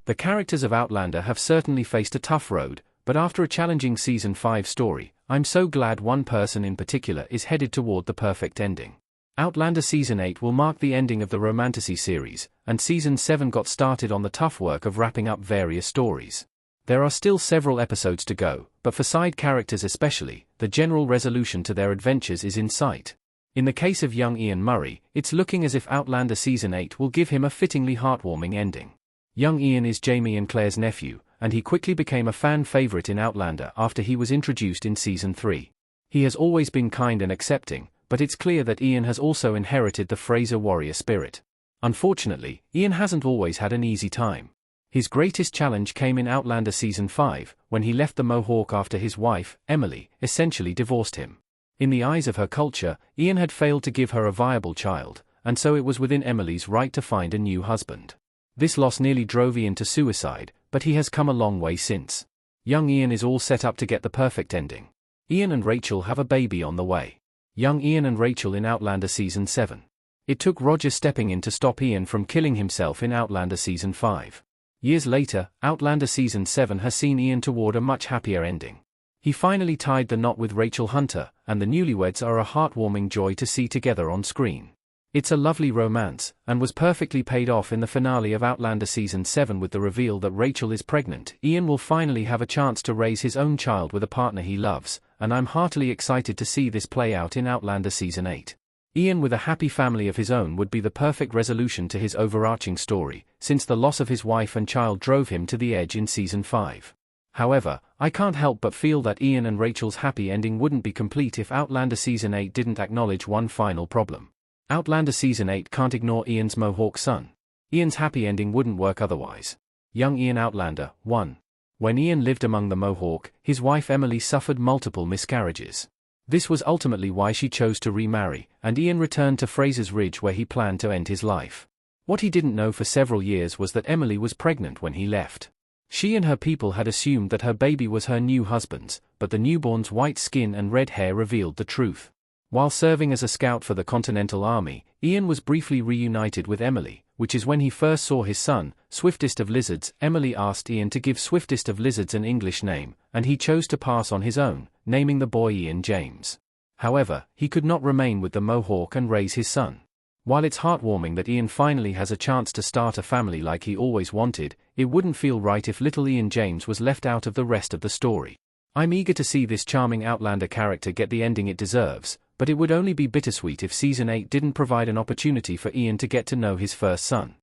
The characters of Outlander have certainly faced a tough road, but after a challenging Season 5 story, I'm so glad one person in particular is headed toward the perfect ending. Outlander Season 8 will mark the ending of the Romantasy series, and Season 7 got started on the tough work of wrapping up various stories. There are still several episodes to go, but for side characters especially, the general resolution to their adventures is in sight. In the case of young Ian Murray, it's looking as if Outlander Season 8 will give him a fittingly heartwarming ending. Young Ian is Jamie and Claire's nephew, and he quickly became a fan favorite in Outlander after he was introduced in Season 3. He has always been kind and accepting, but it's clear that Ian has also inherited the Fraser warrior spirit. Unfortunately, Ian hasn't always had an easy time. His greatest challenge came in Outlander Season 5, when he left the Mohawk after his wife, Emily, essentially divorced him. In the eyes of her culture, Ian had failed to give her a viable child, and so it was within Emily's right to find a new husband. This loss nearly drove Ian to suicide, but he has come a long way since. Young Ian is all set up to get the perfect ending. Ian and Rachel have a baby on the way. Young Ian and Rachel in Outlander Season 7. It took Roger stepping in to stop Ian from killing himself in Outlander Season 5. Years later, Outlander Season 7 has seen Ian toward a much happier ending. He finally tied the knot with Rachel Hunter, and the newlyweds are a heartwarming joy to see together on screen. It's a lovely romance, and was perfectly paid off in the finale of Outlander Season 7 with the reveal that Rachel is pregnant. Ian will finally have a chance to raise his own child with a partner he loves, and I'm heartily excited to see this play out in Outlander Season 8. Ian with a happy family of his own would be the perfect resolution to his overarching story, since the loss of his wife and child drove him to the edge in Season 5. However, I can't help but feel that Ian and Rachel's happy ending wouldn't be complete if Outlander Season 8 didn't acknowledge one final problem. Outlander Season 8 can't ignore Ian's Mohawk son. Ian's happy ending wouldn't work otherwise. Young Ian Outlander 1. When Ian lived among the Mohawk, his wife Emily suffered multiple miscarriages. This was ultimately why she chose to remarry, and Ian returned to Fraser's Ridge where he planned to end his life. What he didn't know for several years was that Emily was pregnant when he left. She and her people had assumed that her baby was her new husband's, but the newborn's white skin and red hair revealed the truth. While serving as a scout for the Continental Army, Ian was briefly reunited with Emily, which is when he first saw his son, Swiftest of Lizards. Emily asked Ian to give Swiftest of Lizards an English name, and he chose to pass on his own, naming the boy Ian James. However, he could not remain with the Mohawk and raise his son. While it's heartwarming that Ian finally has a chance to start a family like he always wanted, it wouldn't feel right if little Ian James was left out of the rest of the story. I'm eager to see this charming Outlander character get the ending it deserves, but it would only be bittersweet if Season 8 didn't provide an opportunity for Ian to get to know his first son.